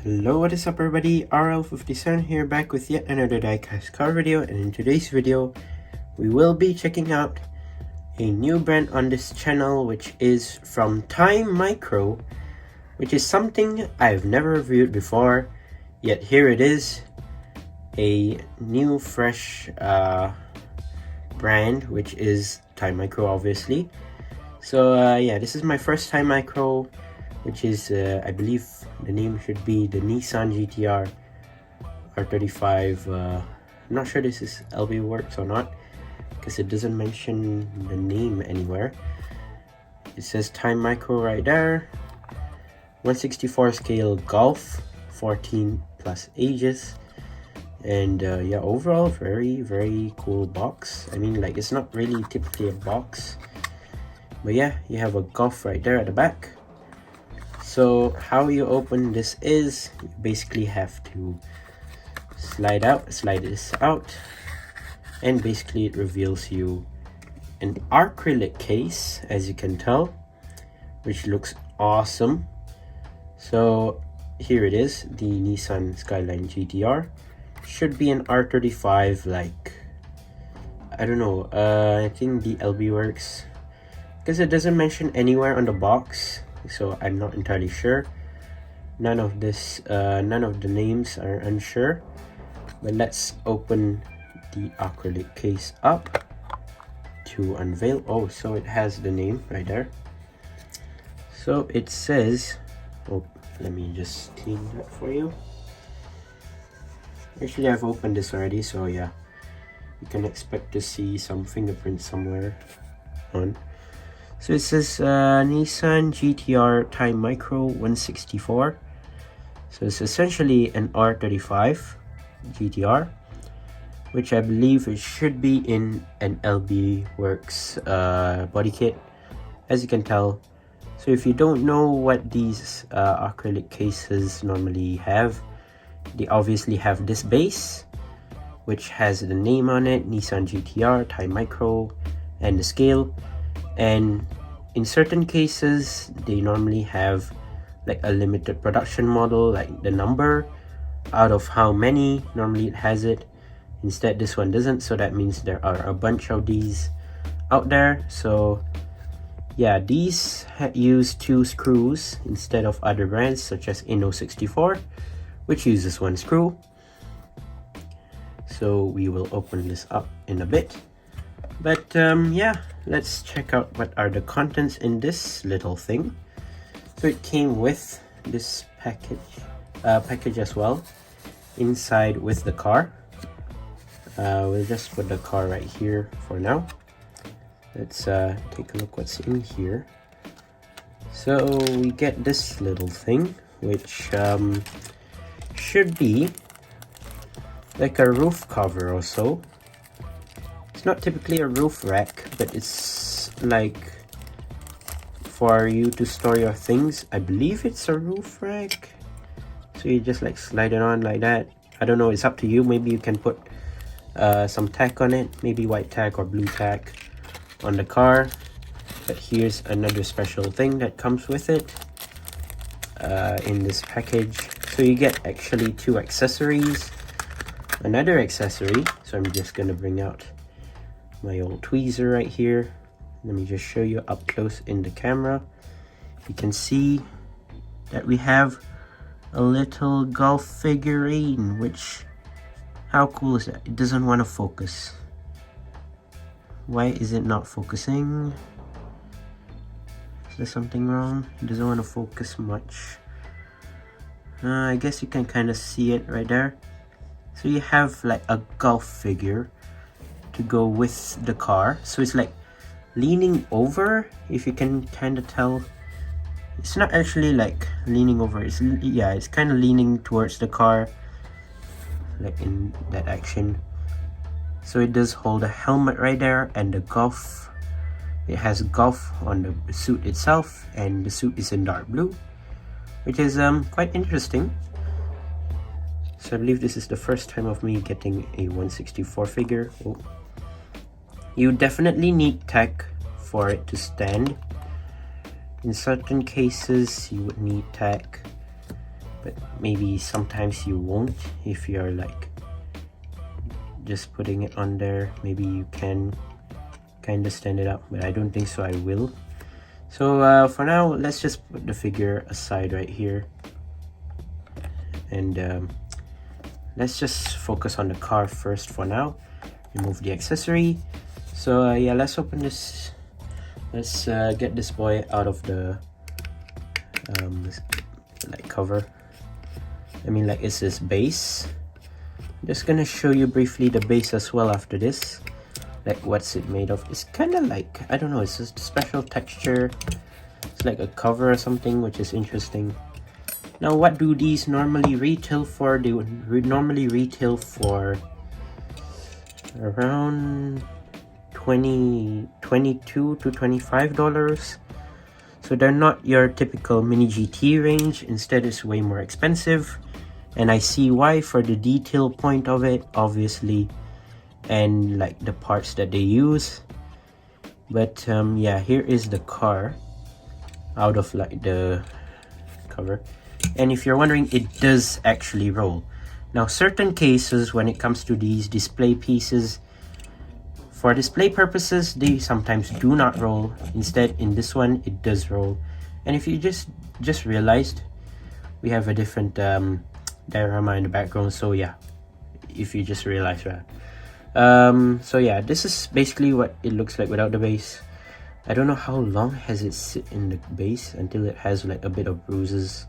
Hello, what is up everybody, RL57 here, back with yet another diecast car video, and in today's video we will be checking out a new brand on this channel, which is from Timemicro, which is something I've never reviewed before, yet here it is, a new fresh brand, which is Timemicro obviously. So yeah, this is my first Timemicro, which is I believe the name should be the Nissan GTR R35. I'm not sure this is LB Works or not, because it doesn't mention the name anywhere. It says Timemicro right there. 1/64 scale Golf, 14 plus ages, and yeah, overall very cool box. I mean, like, it's not really typically a box, but yeah, you have a Golf right there at the back. So how you open this is, you basically have to slide this out, and basically it reveals you an acrylic case, as you can tell, which looks awesome. So here it is, the Nissan Skyline GTR. Should be an R35, like, I don't know, I think the LB Works, because it doesn't mention anywhere on the box, so I'm not entirely sure. None of the names are unsure, but let's open the acrylic case up to unveil. Oh, so it has the name right there. So it says, oh, let me just clean that for you. Actually, I've opened this already, so yeah, you can expect to see some fingerprints somewhere on. So it says Nissan GTR Timemicro 1/64. So it's essentially an R35 GTR, which I believe it should be in an LB Works body kit, as you can tell. So if you don't know what these acrylic cases normally have, they obviously have this base, which has the name on it, Nissan GTR Timemicro, and the scale. And in certain cases they normally have like a limited production model, like the number out of how many normally it has it. Instead, this one doesn't, so that means there are a bunch of these out there. So yeah, these use 2 screws instead of other brands such as Inno64, which uses 1 screw. So we will open this up in a bit. But yeah, let's check out what are the contents in this little thing. So it came with this package as well, inside with the car. We'll just put the car right here for now. Let's take a look what's in here. So we get this little thing, which should be like a roof cover or so. It's not typically a roof rack, but it's like for you to store your things. I believe it's a roof rack. So you just like slide it on like that. I don't know, it's up to you. Maybe you can put some tack on it, maybe white tack or blue tack on the car. But here's another special thing that comes with it in this package. So you get actually 2 accessories. Another accessory, so I'm just gonna bring out my old tweezer right here. Let me just show you up close in the camera. You can see that we have a little golf figurine, which, how cool is that? It doesn't want to focus. Why is it not focusing? Is there something wrong? It doesn't want to focus much. I guess you can kind of see it right there. So you have like a golf figure to go with the car. So it's like leaning over, if you can kind of tell. It's not actually like leaning over, it's kind of leaning towards the car, like in that action. So it does hold a helmet right there, and the golf, it has golf on the suit itself, and the suit is in dark blue, which is quite interesting. So I believe this is the first time of me getting a 1/64 figure. Oh. You definitely need tack for it to stand. In certain cases you would need tack, but maybe sometimes you won't if you're like just putting it on there. Maybe you can kind of stand it up, but I don't think so. I will. So for now, let's just put the figure aside right here, and let's just focus on the car first for now. Remove the accessory. So yeah, let's open this. Let's get this boy out of the like cover. I mean, like, it's this base. I'm just gonna show you briefly the base as well after this. Like, what's it made of? It's kind of like, I don't know, it's just a special texture. It's like a cover or something, which is interesting. Now, what do these normally retail for? They would normally retail for around $22 to $25. So they're not your typical mini GT range. Instead, it's way more expensive, and I see why, for the detail point of it, obviously, and like the parts that they use. But yeah, here is the car out of like the cover, and if you're wondering, it does actually roll. Now, certain cases when it comes to these display pieces, for display purposes, they sometimes do not roll. Instead, in this one, it does roll. And if you just realized, we have a different diorama in the background. So yeah, if you just realized that. So yeah, this is basically what it looks like without the base. I don't know how long has it sit in the base until it has like a bit of bruises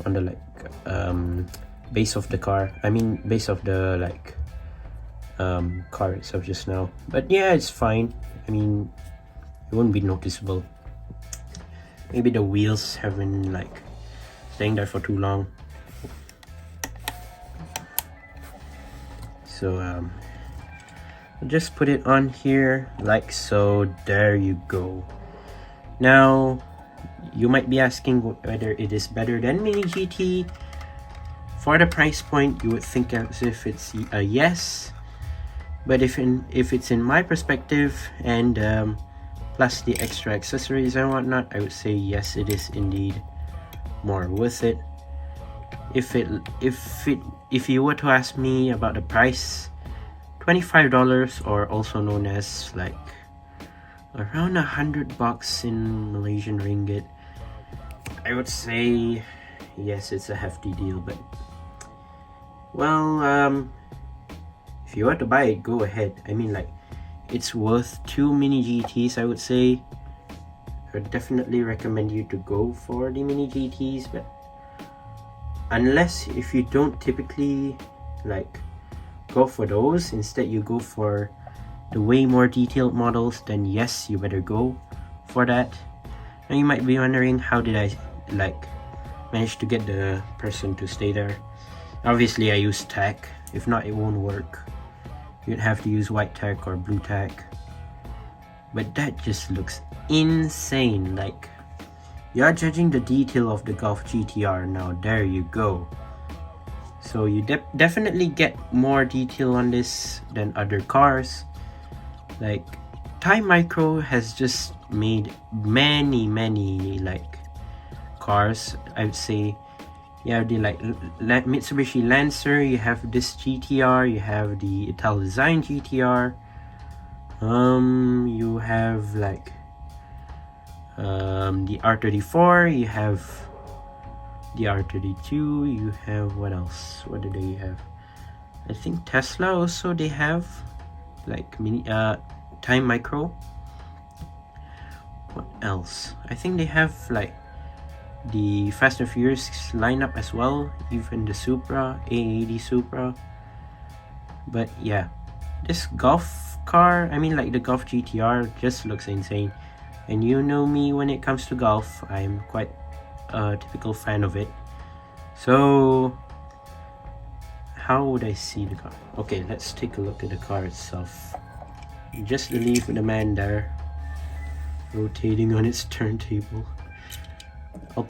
on the like base of the car. I mean, base of the like car itself just now. But yeah, it's fine. I mean, it won't be noticeable. Maybe the wheels have been like staying there for too long. So I'll just put it on here like so. There you go. Now, you might be asking whether it is better than Mini GT. For the price point, you would think as if it's a yes. But if it's in my perspective, and plus the extra accessories and whatnot, I would say yes, it is indeed more worth it. If you were to ask me about the price, $25, or also known as like around $100 in Malaysian ringgit, I would say yes, it's a hefty deal. But well, if you were to buy it, go ahead. I mean, like, it's worth 2 Mini GTs, I would say. I would definitely recommend you to go for the Mini GTs, but unless if you don't typically like go for those, instead you go for the way more detailed models, then yes, you better go for that. Now you might be wondering, how did I like manage to get the person to stay there? Obviously I use tack. If not, it won't work. You'd have to use white tack or blue tack. But that just looks insane. Like, you're judging the detail of the Golf GTR. Now there you go. So you definitely get more detail on this than other cars. Like, Timemicro has just made many like cars. I would say you have the like Mitsubishi Lancer, you have this GTR, you have the Ital Design GTR, you have like the R34, you have the R32, you have, what else? What do they have? I think Tesla also, they have like mini Timemicro. What else? I think they have like the Fast and Furious lineup as well, even the Supra, A80 Supra. But yeah, this Golf car, I mean like the Golf GTR, just looks insane. And you know me, when it comes to Golf, I'm quite a typical fan of it. So how would I see the car? Okay, let's take a look at the car itself. Just leave the man there rotating on its turntable. I'll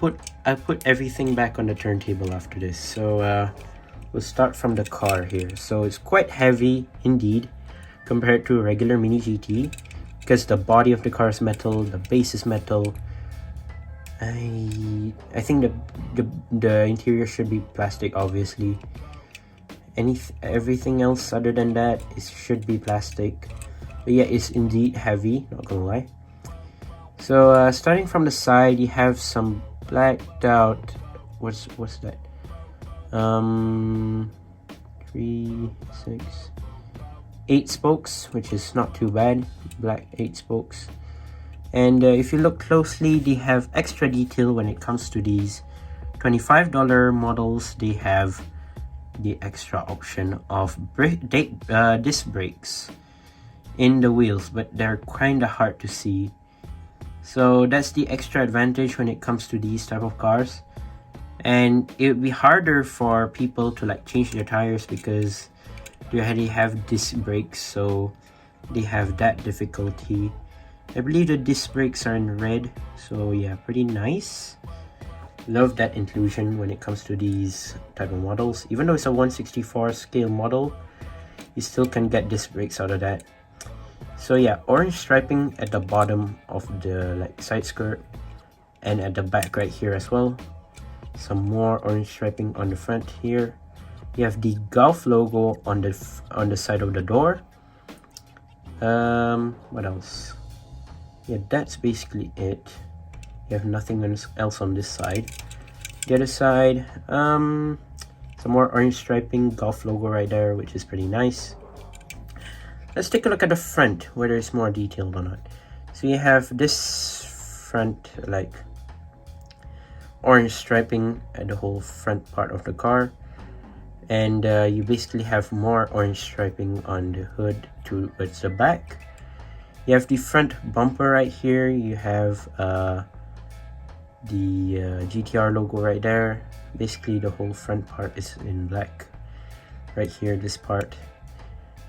put everything back on the turntable after this. So we'll start from the car here. So it's quite heavy indeed compared to a regular Mini GT, because the body of the car is metal, the base is metal, I think the interior should be plastic, obviously. Everything else other than that, it should be plastic. But yeah, it's indeed heavy, not gonna lie. So starting from the side, you have some blacked out. What's that? 3, 6, 8 spokes, which is not too bad. Black 8 spokes. And if you look closely, they have extra detail when it comes to these $25 models. They have the extra option of disc brakes in the wheels, but they're kind of hard to see. So that's the extra advantage when it comes to these type of cars. And it would be harder for people to like change their tires because they already have disc brakes, so they have that difficulty. I believe the disc brakes are in red, so yeah, pretty nice. Love that inclusion when it comes to these type of models. Even though it's a 1/64 scale model, you still can get disc brakes out of that. So yeah, orange striping at the bottom of the like side skirt and at the back right here as well. Some more orange striping on the front here. You have the Golf logo on the side of the door. What else? Yeah, that's basically it. You have nothing else on this side. The other side, some more orange striping, Golf logo right there, which is pretty nice. Let's take a look at the front, whether it's more detailed or not. So you have this front, like orange striping at the whole front part of the car. And you basically have more orange striping on the hood towards the back. You have the front bumper right here. You have the GTR logo right there. Basically the whole front part is in black right here, this part.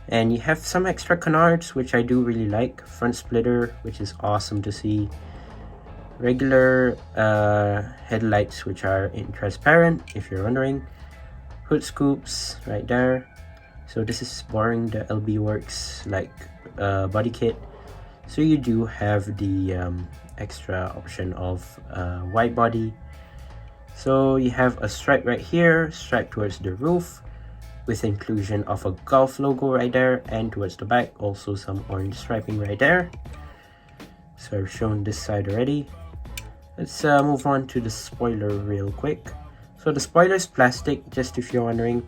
And you have some extra canards, which I do really like. Front splitter, which is awesome to see. Regular headlights, which are transparent, if you're wondering. Hood scoops right there. So this is borrowing the LB Works like body kit. So you do have the extra option of wide body. So you have a stripe right here, stripe towards the roof, with inclusion of a Golf logo right there, and towards the back also some orange striping right there. So I've shown this side already. Let's move on to the spoiler real quick. So the spoiler is plastic, just if you're wondering.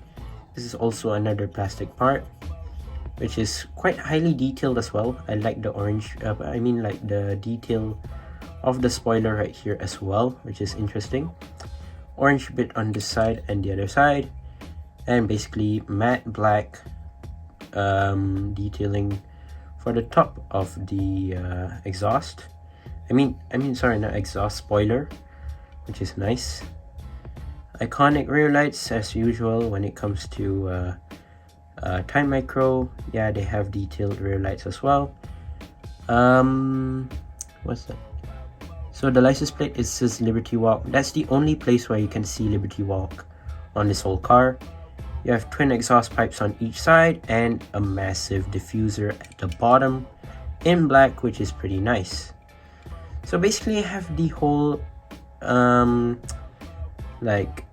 This is also another plastic part, which is quite highly detailed as well. I like the orange, like the detail of the spoiler right here as well, which is interesting. Orange bit on this side and the other side, and basically matte black detailing for the top of the exhaust. Sorry, not exhaust, spoiler, which is nice. Iconic rear lights as usual when it comes to Timemicro. Yeah, they have detailed rear lights as well. What's that? So the license plate, it says Liberty Walk. That's the only place where you can see Liberty Walk on this whole car. You have twin exhaust pipes on each side and a massive diffuser at the bottom in black, which is pretty nice. So basically you have the whole like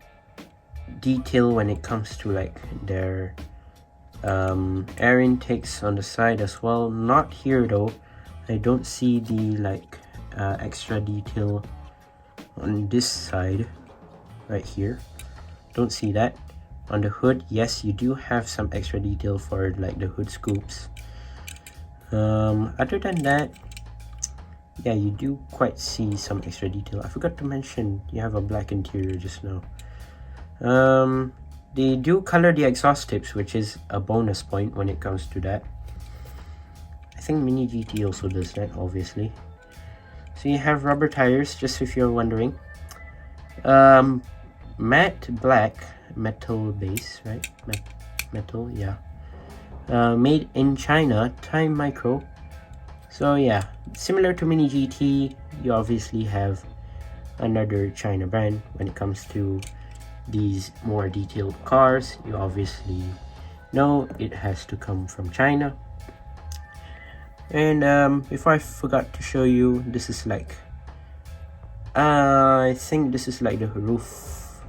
detail when it comes to like their air intakes on the side as well. Not here though. I don't see the like extra detail on this side right here. Don't see that. On the hood, yes, you do have some extra detail for like the hood scoops. Other than that, yeah, you do quite see some extra detail. I forgot to mention you have a black interior just now. They do color the exhaust tips, which is a bonus point when it comes to that. I think Mini GT also does that, obviously. So you have rubber tires, just if you're wondering. Matte black metal base, right? Metal, yeah. Made in China, Timemicro. So yeah, similar to Mini GT, you obviously have another China brand when it comes to these more detailed cars. You obviously know it has to come from China. And before I forgot to show you, this is like I think this is like the roof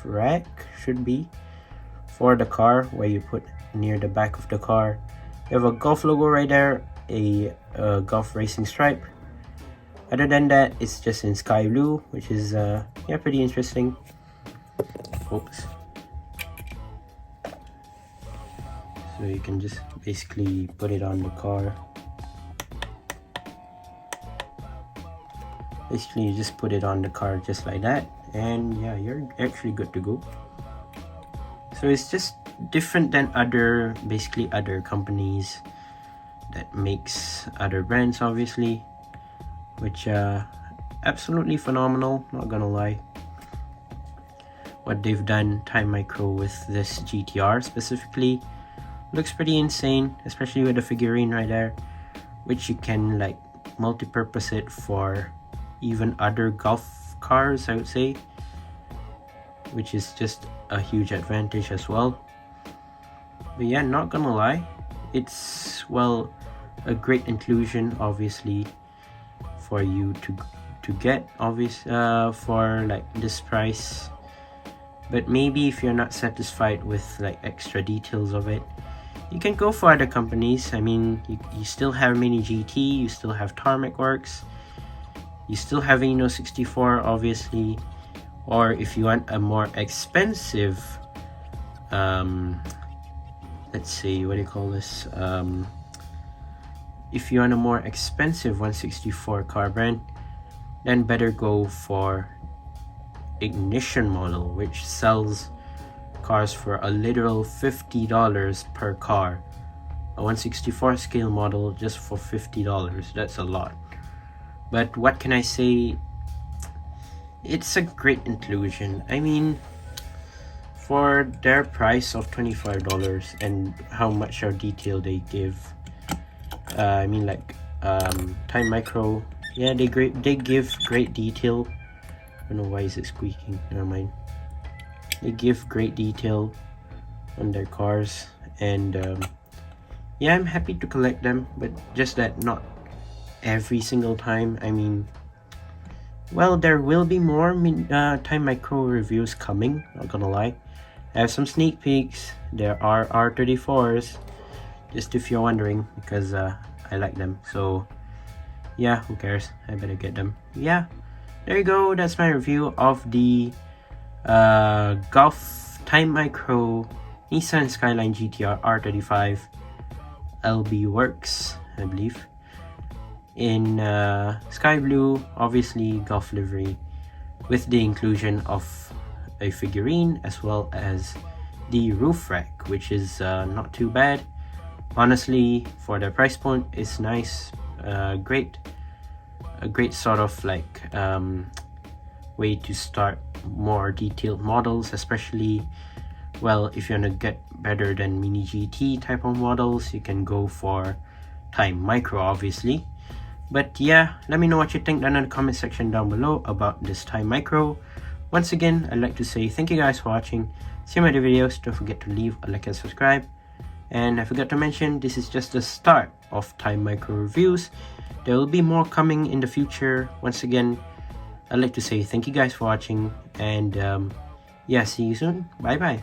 rack should be for the car, where you put near the back of the car. You have a golf logo right there, a golf racing stripe. Other than that, it's just in sky blue, which is yeah, pretty interesting. Oops. So you can just basically put it on the car. Basically, you just put it on the car just like that, and yeah, you're actually good to go. So it's just different than other companies that makes other brands, obviously, which absolutely phenomenal, not gonna lie. What they've done, Timemicro, with this GTR specifically looks pretty insane, especially with the figurine right there, which you can like multi-purpose it for even other golf cars, I would say, which is just a huge advantage as well. But yeah, not gonna lie, it's, well, a great inclusion, obviously, for you to get, for like this price. But maybe if you're not satisfied with like extra details of it, you can go for other companies. I mean, you still have Mini GT, you still have Tarmac Works, you still have Eno 64, obviously. Or if you want a more expensive, let's see, what do you call this? If you want a more expensive 164 car brand, then better go for Ignition model, which sells cars for a literal $50 per car. A 164 scale model just for $50, that's a lot. But what can I say? It's a great inclusion. I mean, for their price of $25 and how much of detail they give, I mean, like Timemicro, yeah, they give great detail. I don't know why is it squeaking. Never mind. They give great detail on their cars, and yeah, I'm happy to collect them, but just that not every single time. I mean, well, there will be more Timemicro reviews coming, not gonna lie. I have some sneak peeks. There are R34s, just if you're wondering, because I like them. So yeah, who cares? I better get them. Yeah, there you go. That's my review of the Golf Timemicro Nissan Skyline GTR R35 LB Works, I believe, in sky blue, obviously golf livery, with the inclusion of a figurine as well as the roof rack, which is not too bad. Honestly, for the price point, it's nice. A great sort of like way to start more detailed models, especially, well, if you want to get better than Mini GT type of models, you can go for Timemicro, obviously. But yeah, let me know what you think down in the comment section down below about this Timemicro. Once again, I'd like to say thank you guys for watching. See my other videos. Don't forget to leave a like and subscribe. And I forgot to mention, this is just the start of Timemicro reviews. There will be more coming in the future. Once again, I'd like to say thank you guys for watching, and yeah, see you soon. Bye bye.